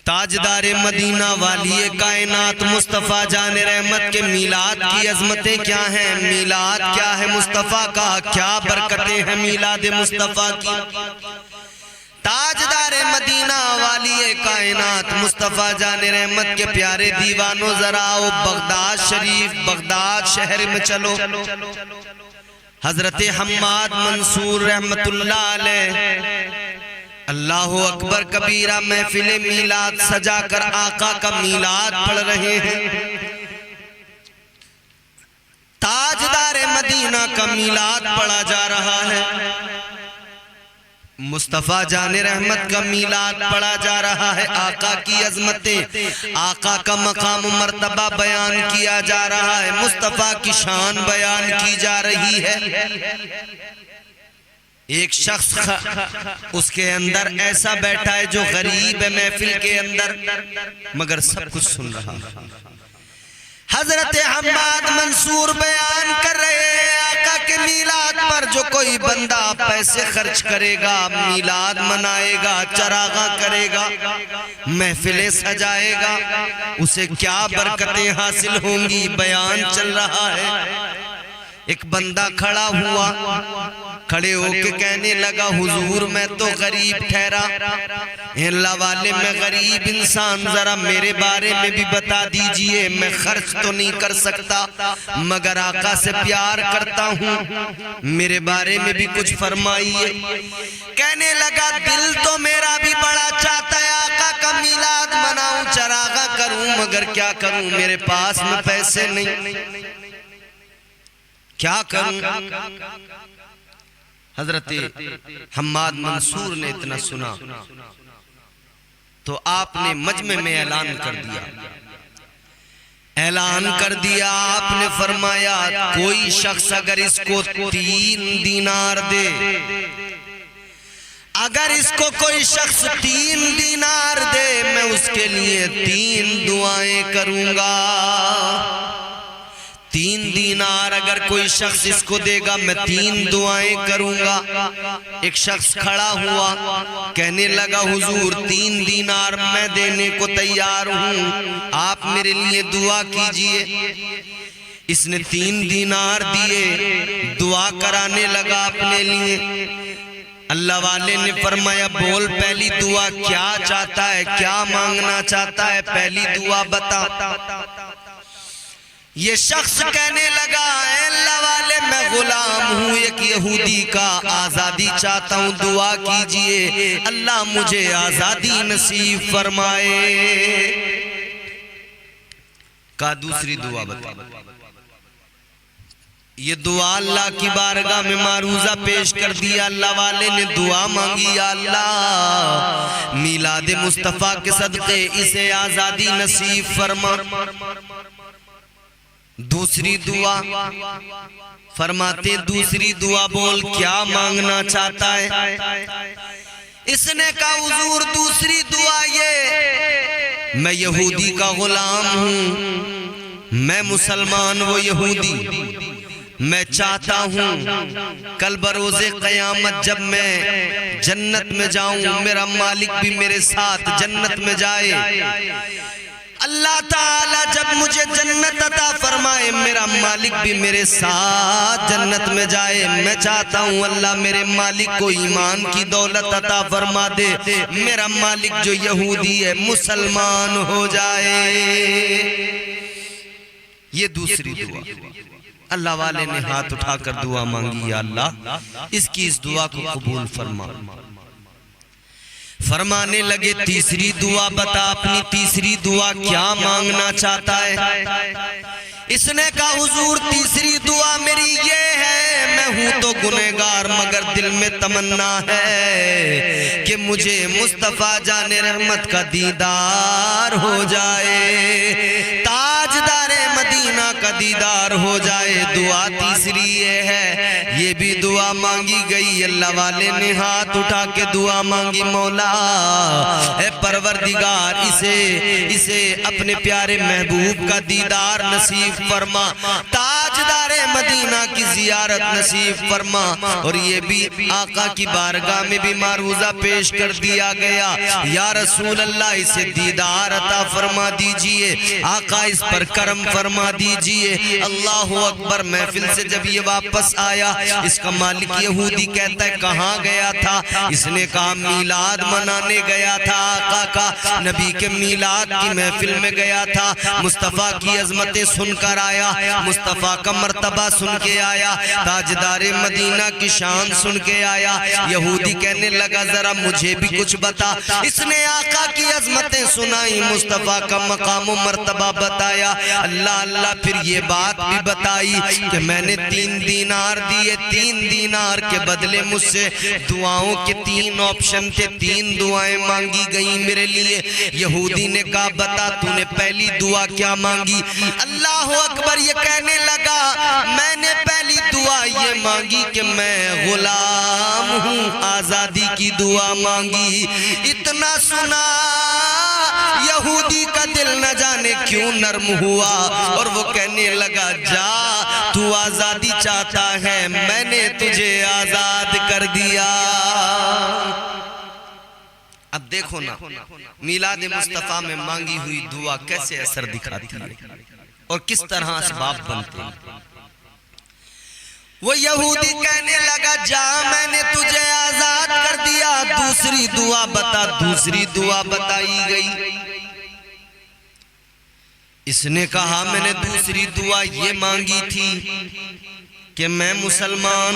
تاجدار مدینہ والی کائنات مصطفیٰ جان رحمت کے میلاد کی عظمتیں کیا ہیں؟ میلاد کیا ہے مصطفیٰ کا؟ کیا برکتیں ہیں میلاد مصطفیٰ کی؟ تاجدار مدینہ والی کائنات مصطفیٰ جان رحمت کے پیارے دیوانوں، ذرا آؤ بغداد شریف، بغداد شہر میں چلو۔ حضرت حماد منصور رحمت اللہ علیہ اللہ اکبر کبیرہ محفل میلاد سجا کر آقا کا میلاد پڑھ رہے ہیں۔ تاجدار مدینہ کا میلاد پڑھا جا رہا ہے، مصطفیٰ جان رحمت کا میلاد پڑھا جا رہا ہے، آقا کی عظمتیں، آقا کا مقام و مرتبہ بیان کیا جا رہا ہے، مصطفیٰ کی شان بیان کی جا رہی ہے۔ ایک شخص اس کے اندر ایسا بیٹھا ہے جو غریب ہے محفل کے اندر، مگر سب کچھ سن رہا ہے۔ حضرت حماد منصور بیان کر رہے ہیں آقا کے میلاد پر جو کوئی بندہ پیسے خرچ کرے گا، میلاد منائے گا، چراغاں کرے گا، محفلیں سجائے گا، اسے کیا برکتیں حاصل ہوں گی بیان چل رہا ہے۔ ایک بندہ کھڑا ہوا، کھڑے ہو کے کہنے لگا حضور میں تو غریب ٹھہرا، اللہ والے میں غریب انسان، ذرا میرے بارے میں بھی بتا دیجئے، میں خرچ تو نہیں کر سکتا مگر آقا سے پیار کرتا ہوں، میرے بارے میں بھی کچھ فرمائیے۔ کہنے لگا دل تو میرا بھی بڑا چاہتا ہے آقا کا میلاد مناؤں، چراغاں کروں، مگر کیا کروں میرے پاس میں پیسے نہیں، کیا کروں؟ حضرت حماد منصور نے اتنا سنا تو آپ نے مجمع میں اعلان کر دیا، آپ نے فرمایا کوئی شخص اگر اس کو 3 دینار دے، اگر اس کو کوئی شخص 3 دینار دے میں اس کے لیے 3 دعائیں کروں گا۔ 3 دینار اگر کوئی شخص اس کو دے گا میں 3 دعائیں کروں گا۔ ایک شخص کھڑا ہوا کہنے لگا حضور 3 دینار میں دینے کو تیار ہوں، آپ میرے لیے دعا کیجئے۔ اس نے 3 دینار دیے، دعا کرانے لگا اپنے لیے۔ اللہ والے نے فرمایا بول پہلی دعا کیا چاہتا ہے، کیا مانگنا چاہتا ہے، پہلی دعا بتا۔ یہ شخص کہنے لگا اے اللہ والے میں غلام ہوں ایک یہودی کا، آزادی چاہتا ہوں، دعا کیجئے اللہ مجھے آزادی نصیب فرمائے۔ کہا دوسری دعا بتا۔ یہ دعا اللہ کی بارگاہ میں معروضہ پیش کر دیا، اللہ والے نے دعا مانگی یا اللہ میلاد مصطفیٰ کے صدقے اسے آزادی نصیب فرما۔ دوسری دعا فرماتے دوسری دعا بول کیا مانگنا چاہتا ہے؟ اس نے کہا حضور دوسری دعا یہ میں یہودی کا غلام ہوں، میں مسلمان وہ یہودی، میں چاہتا ہوں کل بروز قیامت جب میں جنت میں جاؤں میرا مالک بھی میرے ساتھ جنت میں جائے، اللہ تعالیٰ جب مجھے جنت عطا فرمائے میرا مالک بھی میرے ساتھ جنت میں جائے، میں چاہتا ہوں اللہ میرے مالک کو ایمان کی دولت عطا فرما دے، میرا مالک جو یہودی ہے مسلمان ہو جائے۔ یہ دوسری دعا، اللہ والے نے ہاتھ اٹھا کر دعا مانگی یا اللہ اس کی اس دعا کو قبول فرما۔ فرمانے لگے تیسری دعا بتا، اپنی تیسری دعا کیا مانگنا چاہتا ہے؟ اس نے کہا حضور تیسری دعا میری یہ ہے میں ہوں تو گنہگار مگر دل میں تمنا ہے کہ مجھے مصطفیٰ جان رحمت کا دیدار ہو جائے، تاجدار مدینہ کا دیدار ہو جائے۔ دعا تیسری یہ ہے، یہ بھی دعا مانگی گئی، اللہ والے نے ہاتھ اٹھا کے دعا مانگی مولا اے پروردگار اسے اپنے پیارے محبوب کا دیدار نصیب فرما، تاجدار مدینہ کی زیارت نصیب فرما، اور یہ بھی آقا کی بارگاہ میں بھی معروضہ پیش کر دیا گیا، یا رسول اللہ اسے دیدار عطا فرما دیجئے، آقا اس پر کرم فرما دیجئے۔ اللہ اکبر۔ محفل سے جب یہ واپس آیا، اس کا مالک یہودی کہتا ہے کہاں گیا تھا؟ اس نے کہا میلاد منانے گیا تھا آقا کا، نبی کے میلاد کی محفل میں گیا تھا، مصطفیٰ کی عظمتیں سن کر آیا، مصطفیٰ کا مرتبہ سن کے آیا، تاجدار مدینہ کی شان سن کے آیا۔ یہودی کہنے لگا ذرا مجھے بھی کچھ بتا۔ اس نے آقا کی عظمتیں سنائی، مصطفیٰ کا مقام و مرتبہ بتایا، اللہ اللہ پھر یہ بات بھی بتائی کہ میں نے 3 دینار دیے، 3 دینار کے بدلے مجھ سے دعاؤں کے 3 آپشن تھے، 3 دعائیں مانگی گئی میرے لیے۔ یہودی نے کہا بتا تو نے پہلی دعا کیا مانگی؟ اللہ اکبر۔ یہ کہنے لگا میں نے پہلی دعا یہ مانگی کہ میں غلام ہوں، آزادی کی دعا مانگی۔ اتنا سنا یہودی کا دل نہ جانے کیوں نرم ہوا، اور وہ کہنے لگا جا تو آزادی چاہتا ہے، میں نے تجھے آزاد کر دیا۔ اب دیکھو نا میلاد مصطفیٰ میں مانگی ہوئی دعا کیسے اثر دکھاتی ہے اور کس طرح اسباب بنتے ہیں۔ وہ یہودی کہنے لگا جا میں نے تجھے آزاد کر دیا، دوسری دعا بتا۔ دوسری دعا بتائی گئی۔ اس نے کہا میں نے دوسری دعا یہ مانگی تھی کہ میں مسلمان،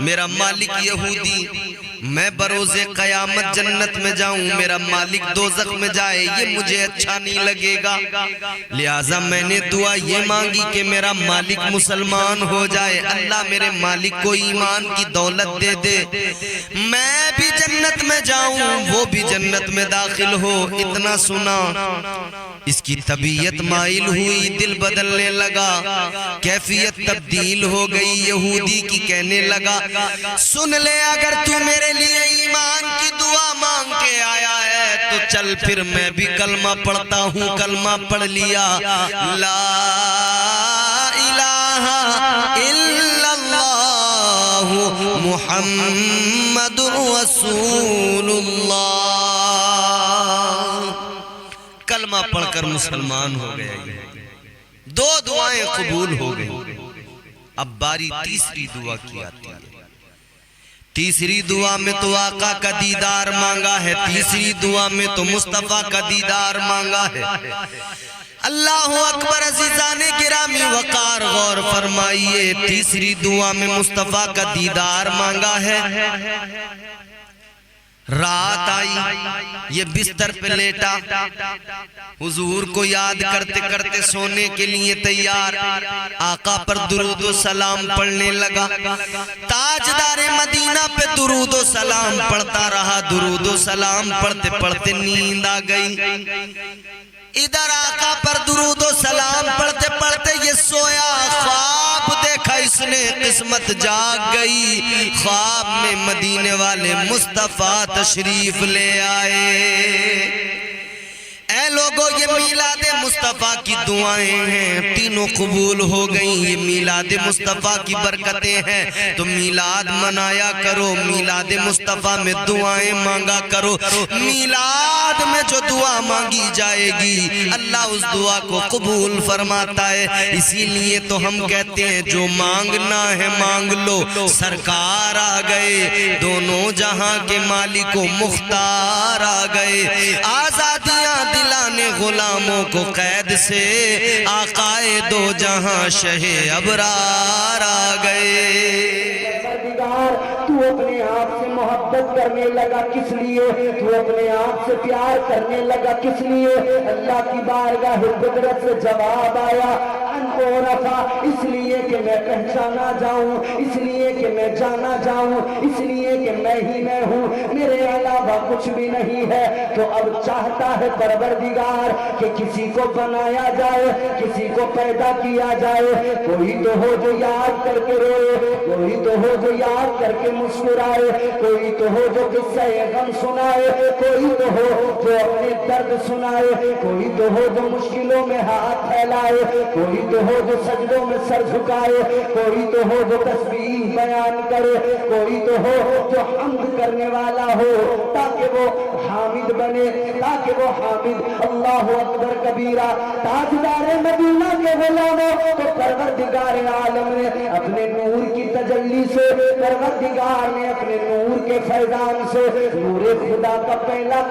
میرا مالک یہودی، میں بروز قیامت جنت میں جاؤں، میرا مالک دوزخ میں جائے، یہ مجھے اچھا نہیں لگے گا، لہٰذا میں نے دعا یہ مانگی کہ میرا مالک مسلمان ہو جائے، اللہ میرے مالک کو ایمان کی دولت دے دے، میں بھی جنت میں جاؤں وہ بھی جنت میں داخل ہو۔ اتنا سنا اس کی طبیعت مائل ہوئی، دل بدلنے لگا، کیفیت تبدیل ہو گئی یہودی کی۔ کہنے لگا سن لے اگر تو میرے لیے ایمان کی دعا مانگ کے آیا ہے تو چل پھر میں بھی کلمہ پڑھتا ہوں۔ کلمہ پڑھ لیا، لا الہ الا اللہ محمد رسول اللہ۔ کلمہ پڑھ کر مسلمان ہو گیا، 2 دعائیں قبول ہو گئی۔ اب باری تیسری دعا کی آتی ہے۔ تیسری دعا میں تو آقا کا دیدار مانگا ہے، تیسری دعا میں تو مصطفیٰ کا دیدار مانگا ہے۔ اللہ اکبر۔ عزیزان گرامی وقار غور فرمائیے، تیسری دعا میں مصطفیٰ کا دیدار مانگا ہے۔ رات آئی، یہ بستر پہ لیٹا، حضور کو یاد کرتے کرتے سونے کے لیے تیار، آقا پر درود و سلام پڑھنے لگا۔ تاجدار مدینہ پہ درود و سلام پڑھتا رہا، درود و سلام پڑھتے پڑھتے نیند آ گئی۔ ادھر آقا پر درود و سلام پڑھتے پڑھتے یہ سویا، خواب دیکھا اس نے، قسمت جاگ گئی۔ خواب میں مدینے والے مصطفیٰ تشریف لے آئے۔ اے لوگو یہ میلاد مصطفیٰ کی دعائیں ہیں، تینوں قبول ہو گئیں، یہ میلاد مصطفیٰ کی برکتیں ہیں، تو میلاد منایا کرو، میلاد مصطفیٰ میں دعائیں مانگا کرو۔ میلاد میں جو دعا مانگی جائے گی اللہ اس دعا کو قبول فرماتا ہے۔ اسی لیے تو ہم کہتے ہیں جو مانگنا ہے مانگ لو، سرکار آ گئے، دونوں جہاں کے مالک و مختار آ گئے، آزادیاں دلانے غلاموں کو قید سے، آقائے دو جہاں شہ ابرار آ گئے۔ تو اپنے آپ سے محبت کرنے لگا کس لیے؟ تو اپنے آپ سے پیار کرنے لگا کس لیے؟ اللہ کی بارگاہ قدرت سے جواب آیا، اس لیے کہ میں پہچانا جاؤں، اس لیے کہ میں جانا جاؤں، اس لیے کہ میں ہی میں ہوں، میرے علاوہ کچھ بھی نہیں ہے۔ تو اب چاہتا ہے پروردگار کہ کسی کو بنایا جائے، کسی کو پیدا کیا جائے، کوئی تو ہو جو یاد کر کے روئے، کوئی تو ہو جو یاد کر کے مسکرائے، کوئی تو ہو جو قصہ غم سنائے، کوئی تو ہو جو اپنے درد سنائے، کوئی تو ہو جو مشکلوں میں ہاتھ پھیلائے، کوئی تو ہو جو سجدوں میں سر جھکائے، کوئی تو ہو جو تسبیح بیان کرے، کوئی تو ہو جو حمد کرنے والا ہو تاکہ وہ حامد بنے، تاکہ وہ حامد اللہ اکبر کبیرہ۔ تاجدار مدینہ کے غلاموں تو پروردگار عالم نے اپنے نور کی تجلی سے، پروردگار نے اپنے نور کے فیضان سے، نور خدا کا پہلا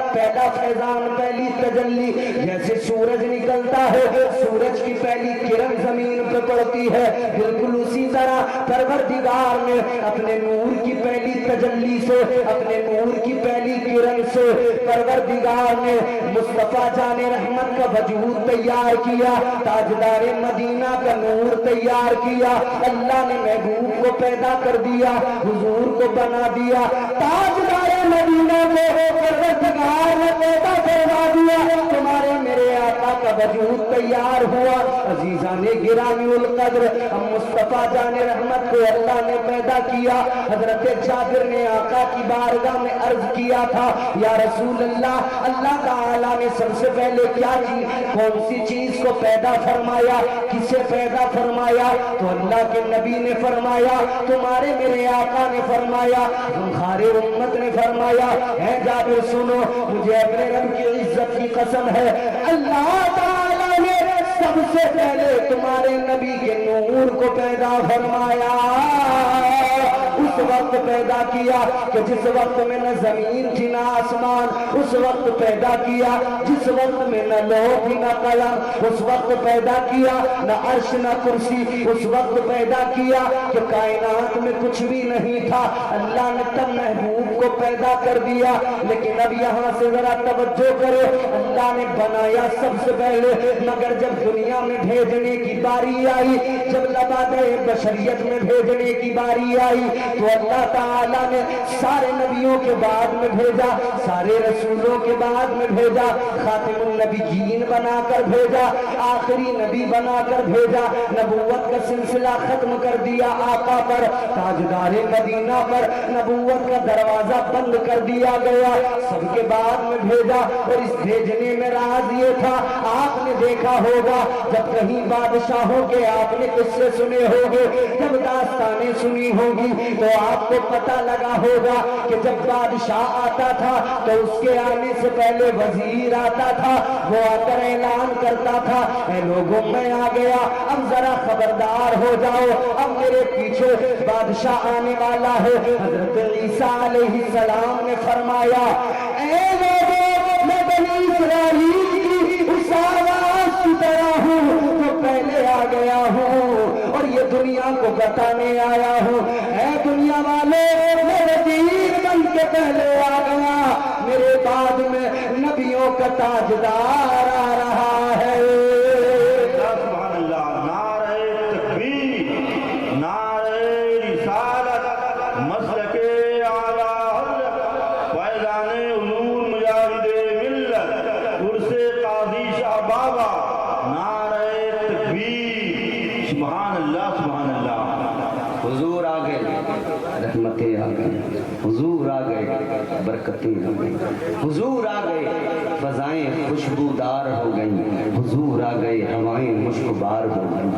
فیضان، پہلی تجلی، جیسے سورج نکلتا ہے، سورج کی پہلی کرن زمین پہ پڑتی ہے، بالکل اسی طرح پروردگار نے اپنے نور کی پہلی تجلی سے، اپنے نور کی پہلی کرن سے پروردگار نے مصطفیٰ جان رحمت کا وجود تیار کیا، تاجدار مدینہ کا نور تیار کیا، اللہ نے محبوب کو پیدا کر دیا، حضور کو بنا دیا، تاجدار مدینہ کو پروردگار نے پیدا کروا دیا، تمہارے میرے آقا کا وجود تیار ہوا۔ عزیزان گرامی القدر، ہم مصطفیٰ جان رحمت کو اللہ نے پیدا کیا۔ حضرت جابر نے آقا کی بارگاہ میں عرض کیا تھا، یا رسول اللہ، اللہ تعالیٰ نے سب سے پہلے کیا چیز، کون سی چیز کو پیدا فرمایا، کسے پیدا فرمایا؟ تو اللہ کے نبی نے فرمایا، تمہارے میرے آقا نے فرمایا، ہمارے امت نے فرمایا، اے جابر سنو، مجھے اپنے رب کی عزت کی قسم ہے، اللہ تعالیٰ نے سب سے پہلے تمہارے نبی کے نور کو پیدا فرمایا۔ اس وقت پیدا کیا کہ جس وقت میں نہ زمین تھی نہ آسمان، اس وقت پیدا کیا جس وقت میں نہ لوح تھی نہ قلم، اس وقت پیدا کیا نہ عرش نہ کرسی، اس وقت پیدا کیا کہ کائنات میں کچھ بھی نہیں تھا، اللہ نے تب محبوب کو پیدا کر دیا۔ لیکن اب یہاں سے ذرا توجہ کرو، اللہ نے بنایا سب سے پہلے، مگر جب دنیا میں بھیجنے کی باری آئی، جب لبادہ بشریت میں بھیجنے کی باری آئی، تو اللہ تعالیٰ نے سارے نبیوں کے بعد میں بھیجا، سارے رسولوں کے بعد میں بھیجا، خاتم النبیین بنا کر بھیجا، آخری نبی بنا کر بھیجا، نبوت کا سلسلہ ختم کر دیا آقا پر، تاجدار مدینہ پر نبوت کا دروازہ بند کر دیا گیا، سب کے بعد میں بھیجا۔ اور اس بھیجنے میں راز یہ تھا، آپ نے دیکھا ہوگا جب کہیں بادشاہوں کے آپ نے قصے سنے ہوگے، جب داستانیں سنی ہوگی تو آپ کو پتہ لگا ہوگا کہ جب بادشاہ آتا تھا تو اس کے آنے سے پہلے وزیر آتا تھا، وہ آ کر اعلان کرتا تھا، اے لوگوں میں آ گیا، اب ذرا خبردار ہو جاؤ، اب میرے پیچھے بادشاہ آنے والا ہے۔ حضرت عیسیٰ علیہ السلام نے فرمایا، اے لوگوں، میں بنی اسرائیل کی اس آواز کی طرح ہوں جو پہلے آ گیا ہوں اور یہ دنیا کو بتانے آیا ہوں، اے دنیا والے، میرے دین بن کے پہلے آ گیا، میرے بعد میں نبیوں کا تاجدار آ رہا ہے۔ سبحان اللہ، نعرہ تکبیر، نعرہ رسالت، مسلک اعلیٰ حضرت فیضان علوم مجاہد ملت عرس قاضی شاہ بابا، نعرہ تکبیر، سبحان اللہ سبحان اللہ۔ حضور آ گئے، رحمتیں آ گئی، حضور آ گئے، برکتیں آ گئی، حضور آ گئے، فضائیں خوشبودار ہو گئیں، حضور آ گئے، ہوائیں مشکبار ہو گئیں۔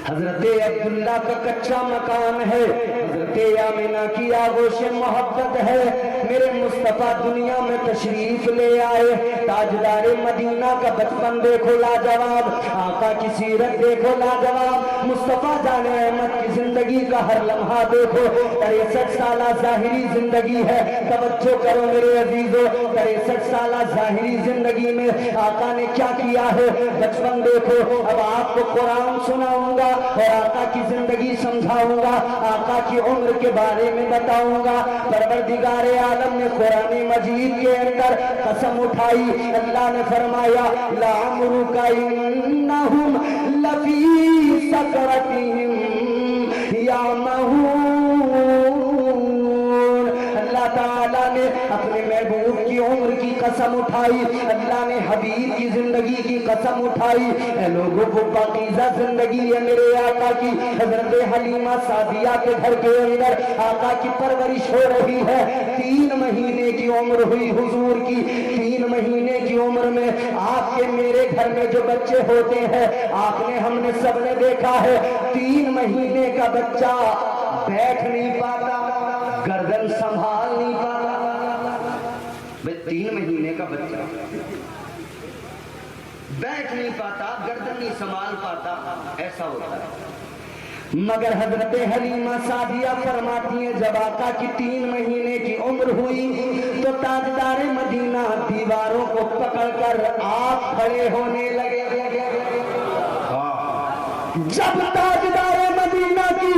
حضرت عبداللہ کا کچا مکان ہے، حضرت آمنہ کی آغوش محبت ہے، میرے مصطفیٰ دنیا میں تشریف لے آئے، تاجدار مدینہ کا بچپن دیکھو لاجواب، آقا کی سیرت دیکھو لاجواب، مصطفیٰ جان احمد کی زندگی کا ہر لمحہ دیکھو، 63 سالہ ظاہری زندگی ہے، توجہ کرو میرے عزیزو، 63 سالہ ظاہری زندگی میں آقا نے کیا کیا ہے، بچپن دیکھو۔ اب آپ کو قرآن سناؤں گا اور آقا کی زندگی سمجھاؤں گا، آقا کی عمر کے بارے میں بتاؤں گا۔ پروردگار عالم نے قرآن مجید کے اندر قسم اٹھائی، اللہ نے فرمایا، لَعَمْرُكَ إِنَّهُمْ لَفِي سَكْرَتِهِمْ يَعْمَهُونَ۔ اللہ تعالیٰ نے اپنے محبوب کی عمر کی قسم اٹھائی، اللہ نے حبیب کی زندگی کی قسم اٹھائی، اے لوگوں کو پاکیزہ زندگی ہے میرے آقا کی۔ حضرت حلیمہ سعدیہ کے گھر کے اندر آقا کی پرورش ہو رہی ہے، 3 مہینے کی عمر ہوئی حضور کی، 3 مہینے کی عمر میں آپ کے میرے گھر میں جو بچے ہوتے ہیں آپ نے ہم نے سب نے دیکھا ہے 3 مہینے کا بچہ بیٹھ نہیں پاتا, گردن سنبھال نہیں پاتا. 3 مہینے کا بچہ بیٹھ نہیں پاتا, گردن نہیں سنبھال پاتا, ایسا ہوتا ہے. مگر حضرت حلیمہ سعدیہ فرماتی ہیں جب آقا کی 3 مہینے کی عمر ہوئی تو تاجدار مدینہ دیواروں کو پکڑ کر آپ کھڑے ہونے لگے. جب تاجدار مدینہ کی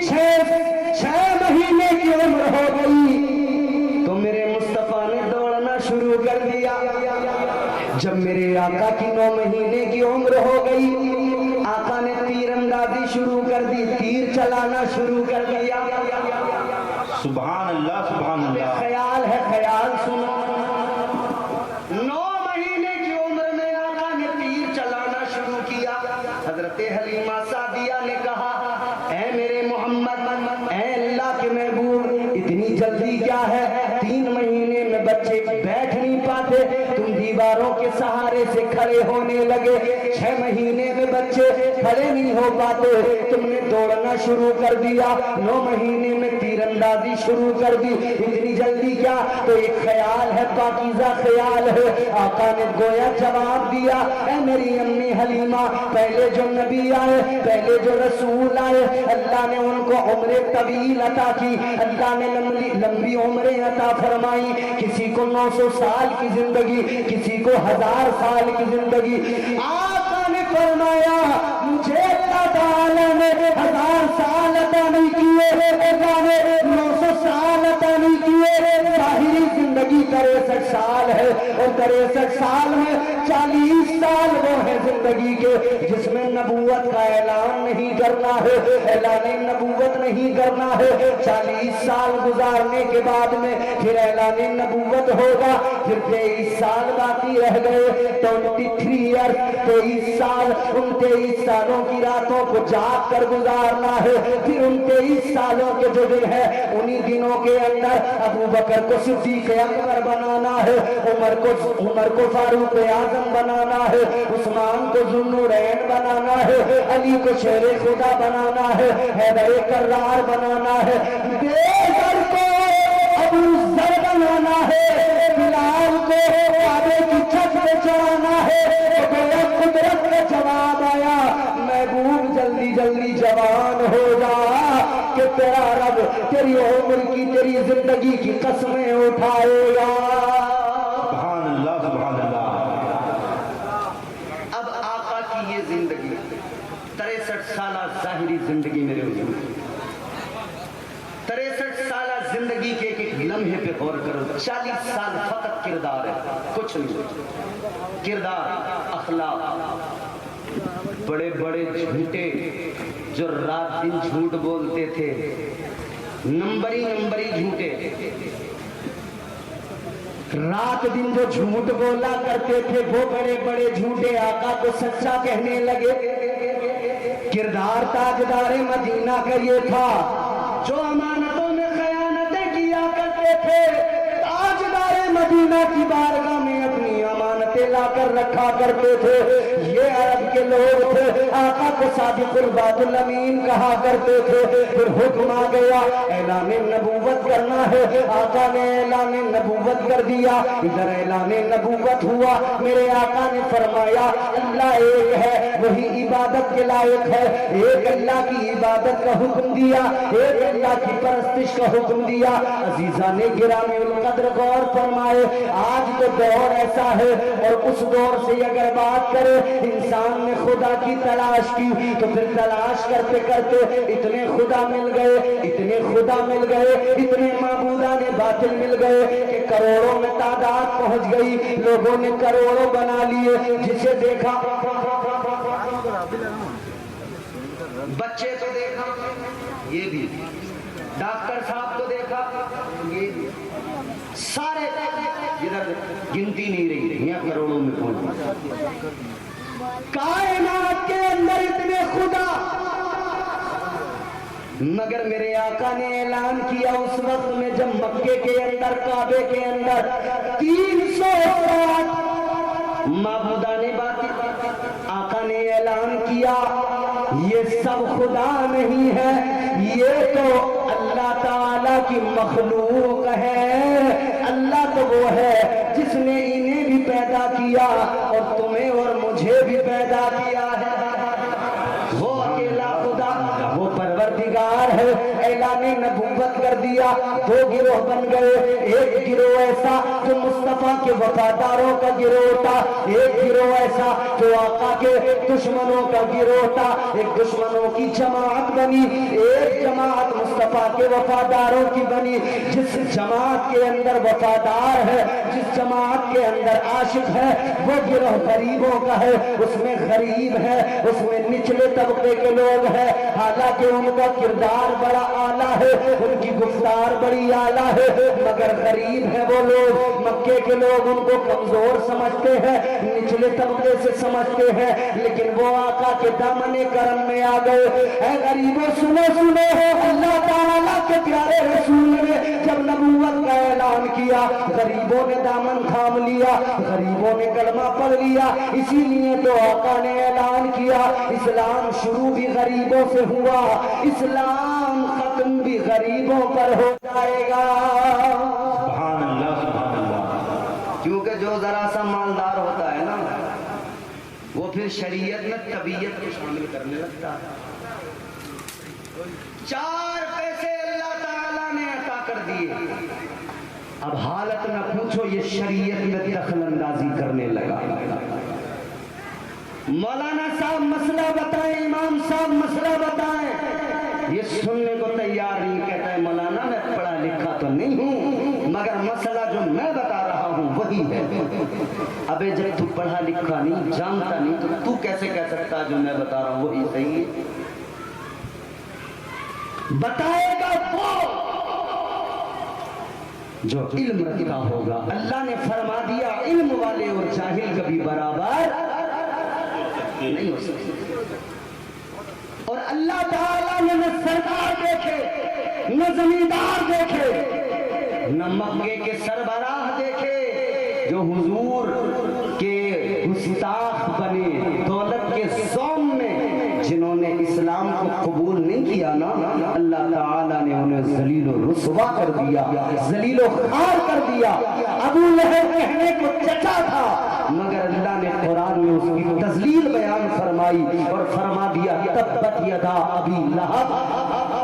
6 مہینے کی عمر ہو گئی تو میرے مصطفیٰ نے دوڑنا شروع کر دیا. جب میرے آقا کی 9 مہینے کی عمر ہو گئی آقا نے تیر اندازی شروع کر دی, تیر چلانا شروع کر دیا. سبحان اللہ سبحان اللہ. خیال ہے, خیال سنو, 9 مہینے کی عمر میں آقا نے تیر چلانا شروع کیا. حضرت حلیمہ سعدیہ نے کہا اے میرے محمد, اے اللہ کے محبوب, اتنی جلدی کیا ہے؟ 3 مہینے میں بچے بیٹھ نہیں پاتے, تم دیواروں کے سہارے سے کھڑے ہونے لگے. 6 مہینے میں بچے کھڑے نہیں ہو پاتے, تم نے دوڑنا شروع کر دیا. 9 مہینے میں تیر اندازی شروع کر دی, اتنی جلدی کیا؟ تو ایک خیال ہے, پاکیزہ خیال ہے. آقا نے گویا جواب دیا اے میری امی حلیمہ, پہلے جو نبی آئے, پہلے جو رسول آئے, اللہ نے ان کو عمر طویل عطا کی, اللہ نے لمبی عمریں عطا فرمائی. کسی کو 900 سال کی زندگی, کسی کو 1000 سال کی زندگی. آقا نے فرمایا مجھے اللہ تعالیٰ نے 1000 سال عطا نہیں کیے, اللہ نے 900 سال عطا نہیں کیے. ظاہری زندگی 63 سال ہے اور 63 سال میں 40 سال وہ ہے زندگی کے جس میں نبوت کا اعلان نہیں کرنا ہے, اعلان نبوت نہیں کرنا ہے. 40 سال گزارنے کے بعد میں پھر اعلان نبوت ہوگا. پھر 23 سال باقی رہ گئے, 23 ایئر, 23 سال. ان 23 سالوں کی راتوں کو جاگ کر گزارنا ہے. پھر ان 23 سالوں کے جو دن ہے انہی دنوں کے اندر ابو بکر کو صدیق اکبر بنانا ہے, عمر کو فاروق اعظم بنانا ہے, عثمان کو ذوالنورین بنانا ہے, علی کو شیر خدا بنانا ہے, حیدر کرار بنانا ہے, بیدر کو ابو ذر بنانا ہے, بلال کو کعبے کی چھت پہ چڑھانا ہے. قدرت کا جواب آیا محبوب جلدی جلدی جوان ہو جا کہ تیرا رب تیری عمر کی, تیری زندگی کی قسمیں اٹھائے گا. سبحان اللہ سبحان اللہ. اب آقا کی یہ زندگی 63 سالہ ظاہری زندگی میرے حضور, 63 سالہ زندگی کے ایک لمحے پہ غور کرو. 40 سال فقط کردار ہے, کچھ نہیں. کردار, اخلاق, بڑے بڑے جھوٹے جو رات دن جھوٹ بولتے تھے, نمبری جھوٹے, رات دن جو جھوٹ بولا کرتے تھے وہ بڑے بڑے جھوٹے آقا کو سچا کہنے لگے. کردار تاجدار مدینہ کا یہ تھا جو امانتوں میں خیانتیں کیا کرتے تھے, تاجدار مدینہ کی بارگاہ میں اپنی امانتیں لا کر رکھا کرتے تھے. یہ عرب کے لوگ تھے, آقا کو صادق الوعد الامین کہا کرتے تھے. پھر حکم آ گیا اعلان نبوت کرنا ہے, آقا نے اعلان نبوت کر دیا. ادھر اعلان نبوت ہوا, میرے آقا نے فرمایا اللہ ایک ہے, وہی عبادت کے لائق ہے. ایک اللہ کی عبادت کا حکم دیا, ایک اللہ کی پرستش کا حکم دیا. عزیزان گرامی القدر غور فرمائے, آج تو دور ایسا ہے اور اس دور سے اگر بات کرے انسان نے خدا کی تلاش کی تو پھر تلاش کرتے کرتے اتنے خدا مل گئے, اتنے خدا مل گئے, اتنے معبودان باطل مل گئے کہ کروڑوں میں تعداد پہنچ گئی. لوگوں نے کروڑوں بنا لیے, جسے دیکھا بچے تو دیکھا, یہ بھی ڈاکٹر صاحب کو دیکھا, یہ بھی سارے ادھر گنتی نہیں رہی, یہاں کروڑوں میں پہنچ. کائنات کے اندر اتنے خدا, مگر میرے آقا نے اعلان کیا اس وقت میں جب مکے کے اندر, کعبے کے اندر 360 معبودان باطل آقا نے اعلان کیا یہ سب خدا نہیں ہے، یہ تو اللہ تعالیٰ کی مخلوق ہے۔ اللہ تو وہ ہے جس نے انہیں بھی پیدا کیا اور تمہیں اور مجھے بھی پیدا کیا ہے۔ وہ اکیلا خدا، وہ پروردگار ہے۔ اعلان نبوت کر دیا، دو گروہ بن گئے، ایک گروہ ایسا جو مصطفیٰ کے وفاداروں کا گروہ تھا، ایک گروہ ایسا جو آقا کے دشمنوں کا گروہ تھا۔ ایک دشمنوں کی جماعت بنی، ایک جماعت مصطفیٰ کے وفاداروں کی بنی۔ جس جماعت کے اندر وفادار ہے، جس جماعت کے اندر عاشق ہے، وہ گروہ غریبوں کا ہے، اس میں غریب ہے، اس میں نچلے طبقے کے لوگ ہیں، حالانکہ ان کا کردار بڑا اعلیٰ ہے، ان کی گفتار بڑی اعلیٰ ہے، مگر غریب ہے وہ لوگ۔ مکے کے لوگ ان کو کمزور سمجھتے ہیں، نچلے طبقے سے سمجھتے ہیں، لیکن وہ آقا کے دامن کرم میں آ گئے۔ اے غریبوں سنو سنو، اللہ تعالیٰ کے پیارے رسول نے جب نبوت کا اعلان کیا، غریبوں نے دامن تھام لیا، غریبوں نے کلمہ پڑھ لیا۔ اسی لیے تو آقا نے اعلان کیا اسلام شروع بھی غریبوں سے ہوا، اسلام ختم بھی غریبوں پر ہو جائے گا۔ سبحان اللہ سبحان اللہ۔ کیونکہ جو ذرا سا مالدار ہوتا ہے نا، وہ پھر شریعت میں طبیعت کو شامل کرنے لگتا ہے۔ 4 پیسے اللہ تعالیٰ نے عطا کر دیے، اب حالت نہ پوچھو، یہ شریعت میں دخل اندازی کرنے لگا۔ مولانا صاحب مسئلہ بتائیں، امام صاحب مسئلہ بتائیں، یہ سننے کو تیار نہیں، کہتا ہے مولانا میں پڑھا لکھا تو نہیں ہوں، مگر مسئلہ جو میں بتا رہا ہوں وہی ہے۔ ابے جب تو پڑھا لکھا نہیں، جانتا نہیں، تو کیسے کہہ سکتا جو میں بتا رہا ہوں وہی صحیح ہے؟ بتائے گا وہ جو علم رکھتا ہوگا۔ اللہ نے فرما دیا علم والے اور جاہل کبھی برابر نہیں ہو سکتے۔ اور اللہ تعالیٰ نے نہ سردار دیکھے، نہ زمیندار دیکھے، نہ مکے کے سربراہ دیکھے جو حضور کے گستاخ بنے دولت کے زوم میں، جنہوں نے اسلام کو قبول نہیں کیا نا، اللہ تعالیٰ نے انہیں ذلیل و رسوا کر دیا، ذلیل و خوار کر دیا۔ ابو لہب کہنے کو چچا تھا، مگر اللہ نے قرآن میں اس کی تذلیل بیان فرمائی اور فرما دیا تبت یدا ابی لہب۔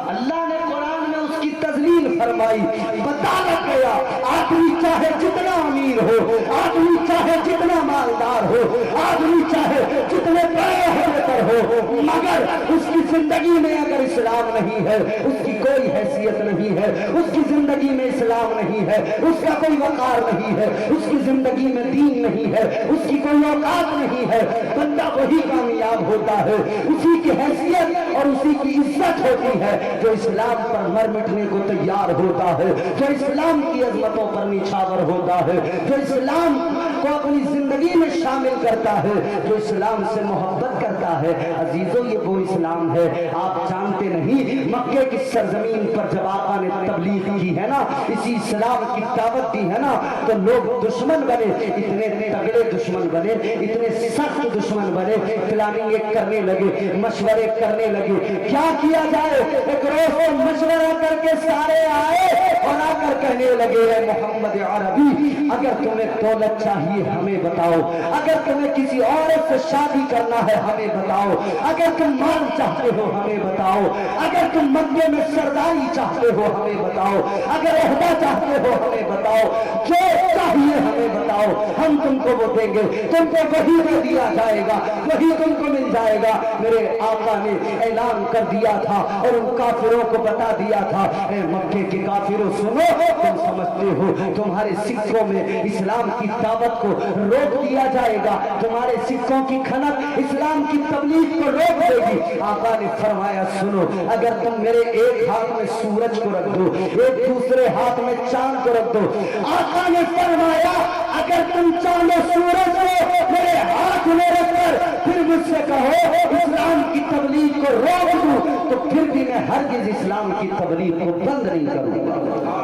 اللہ نے قرآن میں اس کی تذلیل فرمائی، بتا لگ گیا آدمی چاہے جتنا امیر ہو، آدمی چاہے جتنا مالدار ہو، آدمی چاہے جتنے بڑے عہدے پر ہو، مگر اس کی زندگی میں اگر اسلام نہیں ہے، اس کی کوئی حیثیت نہیں ہے، اس کی زندگی میں اسلام نہیں ہے، اس کا کوئی وقار نہیں ہے، اس کی زندگی میں دین نہیں ہے، اس کی کوئی اوقات نہیں ہے، بندہ وہی کامیاب ہوتا ہے، اسی کی حیثیت اور اسی کی عزت ہوتی ہے جو اسلام پر مر مٹنے کو تیار ہوتا ہے، جو اسلام کی عظمتوں پر نچھاور ہوتا ہے، جو اسلام کو اپنی زندگی میں شامل کرتا ہے، جو اسلام سے محبت کرتا ہے۔ عزیزوں یہ وہ اسلام ہے، آپ جانتے نہیں مکے کی سرزمین پر جب آقا نے تبلیغ کی ہے نا، اسی اسلام کی دعوت دی ہے نا، تو لوگ دشمن بنے، اتنے تگڑے دشمن بنے، اتنے سخت دشمن بنے، پلاننگ کرنے لگے، مشورے کرنے لگے کیا کیا جائے۔ ایک روز کو مشورہ کر کے سارے آئے اور آ کر کہنے لگے اے محمد عربی، اگر تمہیں دولت چاہیے ہمیں بتاؤ، اگر تمہیں کسی عورت سے شادی کرنا ہے ہمیں بتاؤ، اگر تم مال چاہتے ہو ہمیں بتاؤ، اگر تم مکے میں سرداری چاہتے ہو ہمیں بتاؤ، اگر عہدہ چاہتے ہو ہمیں بتاؤ، جو چاہیے ہمیں بتاؤ، ہم تم کو وہ دیں گے، تم کو وہی دے دیا جائے گا، وہی تم کو مل جائے گا۔ میرے آقا نے اعلان کر دیا تھا اور ان کافروں کو بتا دیا تھا، اے مکے کے کافروں سنو، تم سمجھتے ہو تمہارے سکوں میں اسلام کی دعوت کو روک دیا جائے گا، تمہارے سکوں کی کھنک اسلام کی تبلیغ کو روک دے گی۔ آقا نے فرمایا سنو، اگر تم میرے ایک ہاتھ میں سورج کو رکھ دو، ایک دوسرے ہاتھ میں چاند کو رکھ دو، آقا نے فرمایا اگر تم چاند و سورج کو میرے ہاتھ میں رکھ کر پھر مجھ سے کہو اسلام کی تبلیغ کو روک دوں، تو پھر بھی میں ہرگز اسلام کی تبلیغ کو بند نہیں کروں گا۔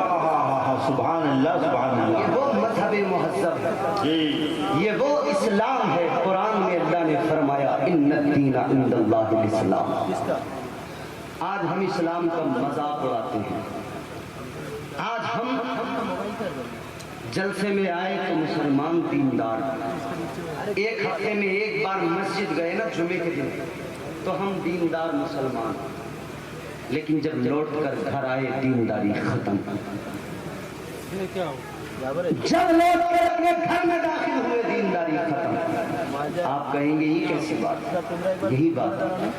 سبحان اللہ سبحان اللہ۔ یہ وہ مذہب مہذب ہے، یہ وہ اسلام ہے، قرآن میں اللہ نے فرمایا ان الدین عند اللہ الاسلام۔ آج ہم اسلام کا مذاق اڑاتے ہیں، آج ہم جلسے میں آئے تو مسلمان دیندار، ایک ہفتے میں ایک بار مسجد گئے نا جمعے کے دن تو ہم دیندار مسلمان، لیکن جب لوٹ کر گھر آئے دینداری ختم۔ جب لوٹ کر اپنے گھر میں داخل ہوئے دینداری ختم۔ آپ کہیں گے یہ کیسی بات؟ یہی بات ہے۔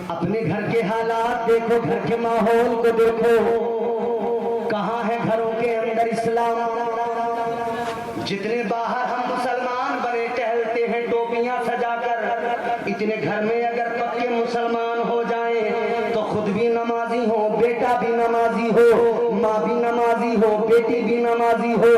اپنے گھر کے حالات دیکھو، گھر کے ماحول کو دیکھو، کہاں ہے گھروں کے اندر اسلام؟ جتنے باہر ہم مسلمان بنے ٹہلتے ہیں ٹوپیاں سجا کر، اتنے گھر میں اگر پکے مسلمان ہو جائیں تو خود بھی نمازی ہو، بیٹا بھی نمازی ہو، ماں بھی نمازی ہو، بیٹی بھی نمازی ہو۔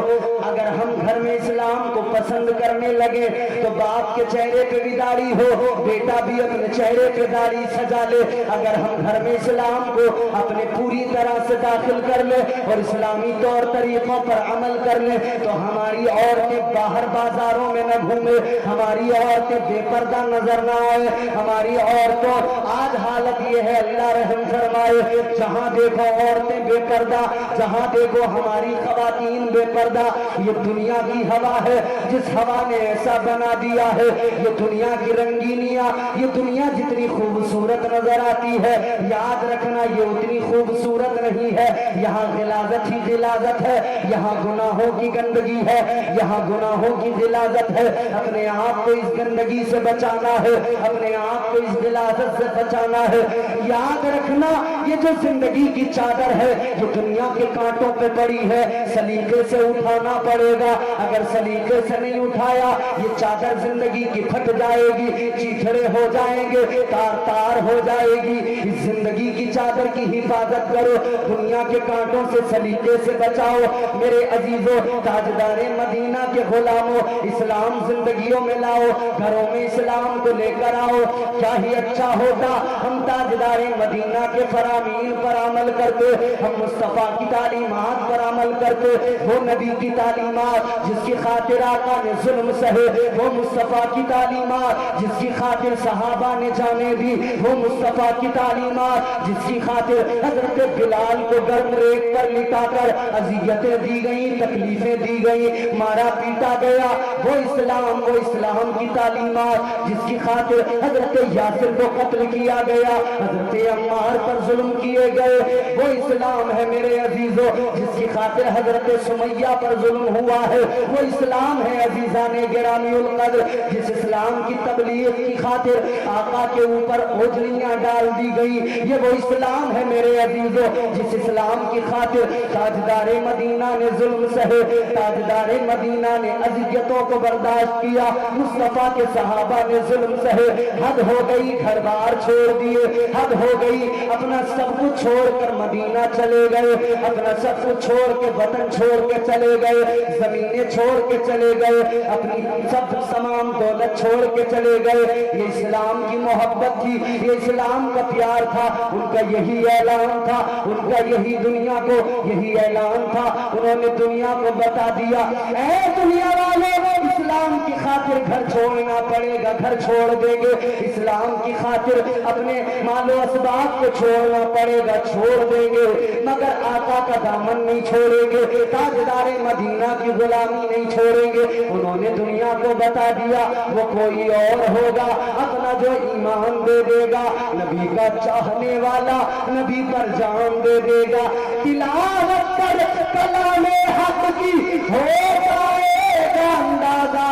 اگر ہم گھر میں اسلام کو پسند کرنے لگے تو باپ کے چہرے پہ بھی داڑھی ہو، بیٹا بھی اپنے چہرے پہ داڑھی سجا لے۔ اگر ہم گھر میں اسلام کو اپنے پوری طرح سے داخل کر لے اور اسلامی طور طریقوں پر عمل کر لے تو ہماری عورتیں باہر بازاروں میں نہ گھومے، ہماری عورتیں بے پردہ نظر نہ آئے۔ ہماری عورتوں آج حالت یہ ہے، اللہ رحم فرمائے، جہاں دیکھو عورتیں بے پردہ، جہاں دیکھو ہماری خواتین بے پردہ۔ یہ دنیا کی ہوا ہے جس ہوا نے ایسا بنا دیا ہے، یہ دنیا کی رنگینیاں، یہ دنیا جتنی خوبصورت نظر آتی ہے یاد رکھنا یہ اتنی خوبصورت نہیں ہے۔ یہاں غلاظت ہی غلاظت ہے، یہاں گناہوں کی گندگی ہے، یہاں گناہوں کی غلاظت ہے۔ اپنے آپ کو اس گندگی سے بچانا ہے، اپنے آپ کو اس غلاظت سے بچانا ہے۔ یاد رکھنا یہ جو زندگی کی چادر ہے یہ دنیا کے کانٹوں پہ پڑی ہے، سلیقے سے اٹھانا پڑے گا۔ اگر سلیقے سے نہیں اٹھایا یہ چادر زندگی کی پھٹ جائے گی، چیتھڑے ہو جائیں گے، تار تار ہو جائے گی۔ اس زندگی کی چادر کی حفاظت کرو، دنیا کے کانٹوں سے سلیقے سے بچاؤ۔ میرے عزیزوں، تاجدار مدینہ کے غلاموں، اسلام زندگیوں میں لاؤ، گھروں میں اسلام کو لے کر آؤ۔ کیا ہی اچھا ہوتا ہم تاجدار مدینہ کے فرامین پر عمل کرتے، ہم مصطفیٰ کی تعلیمات پر عمل کرتے۔ وہ نبی کی تعلیمات جس کی خاطر آقا نے ظلم سہے، وہ مصطفیٰ کی تعلیمات جس کی خاطر صحابہ نے جانے دی، وہ مصطفیٰ کی تعلیمات جس کی خاطر حضرت بلال کو گرم ریت پر لٹا کر اذیتیں دی گئیں، تکلیفیں دی گئیں، مارا پیٹا گیا۔ وہ اسلام کی تعلیمات جس کی خاطر حضرت یاسر کو قتل کیا گیا، حضرت عمار پر ظلم کیے گئے۔ وہ اسلام ہے میرے عزیزوں جس کی خاطر حضرت سمیہ پر ظلم ہوا ہے۔ وہ اسلام ہے عزیزان گرامی القدر جس اسلام کی تبلیغ کی خاطر آقا کے اوپر اوجھلیاں ڈال دی گئی۔ یہ وہ اسلام ہے میرے عزیزوں جس اسلام کی خاطر تاجدار مدینہ نے ظلم سہے، تاجدار مدینہ نے اذیتوں کو برداشت کیا، مصطفیٰ کے صحابہ نے ظلم سہے۔ حد ہو گئی، گھر بار چھوڑ دیے، حد ہو گئی، اپنا سب کچھ چھوڑ کر مدینہ چلے گئے، اپنا سب کچھ چھوڑ کے وطن چھوڑ کے چلے گئے، زمینیں چھوڑ کے چلے گئے، اپنی سب تمام دولت چھوڑ کے چلے گئے۔ یہ اسلام کی محبت تھی، یہ اسلام کا پیار تھا، ان کا یہی اعلان تھا، ان کا یہی دنیا کو یہی اعلان تھا۔ انہوں نے دنیا کو بتا دیا، اے دنیا والے، اسلام کی خاطر گھر چھوڑنا پڑے گا، گھر چھوڑ دیں گے، اسلام کی خاطر اپنے مال و اسباب کو چھوڑنا پڑے گا، چھوڑ دیں گے، مگر آقا کا دامن نہیں چھوڑیں گے، تاجدار مدینہ کی غلامی نہیں چھوڑیں گے۔ انہوں نے دنیا کو بتا دیا وہ کوئی اور ہوگا، اپنا جو ایمان دے دے گا، نبی کا چاہنے والا نبی پر جان دے دے گا، تلاوت کر کلام حق کی ہو جائے گا اندازہ،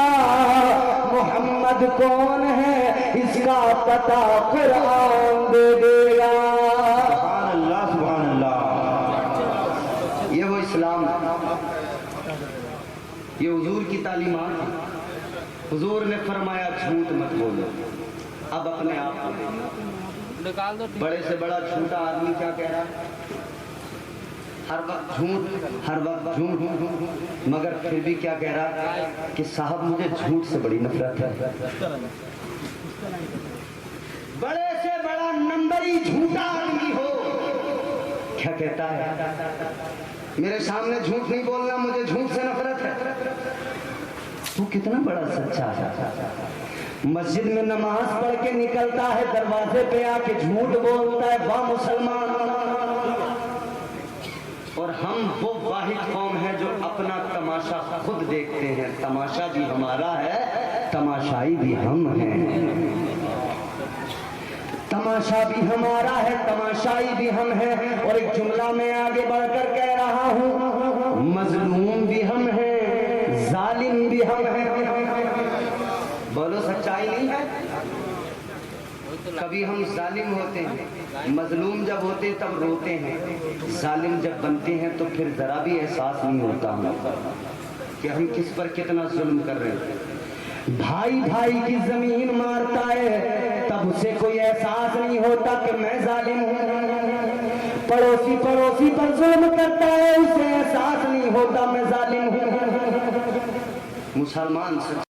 محمد کون ہے اس کا پتہ قرآن دے دے گا۔ سبحان اللہ سبحان اللہ۔ یہ وہ اسلام ہے، یہ حضور کی تعلیمات ہے۔ حضور نے فرمایا جھوٹ مت بولو۔ اب اپنے آپ کو بڑے سے بڑا جھوٹا آدمی کیا کہہ رہا ہے؟ ہر وقت جھوٹ، ہر وقت جھوٹ، مگر پھر بھی کیا کہہ رہا ہے کہ صاحب مجھے جھوٹ سے بڑی نفرت ہے۔ بڑے سے بڑا نمبری جھوٹا آدمی ہو کیا کہتا ہے؟ میرے سامنے جھوٹ نہیں بولنا، مجھے جھوٹ سے نفرت ہے۔ تو کتنا بڑا سچا ہے. مسجد میں نماز پڑھ کے نکلتا ہے, دروازے پہ آ کے جھوٹ بولتا ہے, واہ مسلمان. اور ہم وہ واحد قوم ہیں جو اپنا تماشا خود دیکھتے ہیں. تماشا بھی ہمارا ہے, تماشائی بھی ہم ہیں. تماشا بھی ہمارا ہے, تماشائی بھی ہم ہیں. اور ایک جملہ میں آگے بڑھ کر کہہ رہا ہوں, مظلوم بھی ہم ہیں, ظالم بھی ہم ہیں. بولو سچائی نہیں ہے؟ کبھی ہم ظالم ہوتے ہیں, مظلوم جب ہوتے تب روتے ہیں, ظالم جب بنتے ہیں تو پھر ذرا بھی احساس نہیں ہوتا ہمیں کہ ہم کس پر کتنا ظلم کر رہے ہیں. بھائی بھائی کی زمین مارتا ہے تب اسے کوئی احساس نہیں ہوتا کہ میں ظالم ہوں. پڑوسی پڑوسی پر ظلم کرتا ہے, اسے احساس نہیں ہوتا میں ظالم ہوں. مسلمان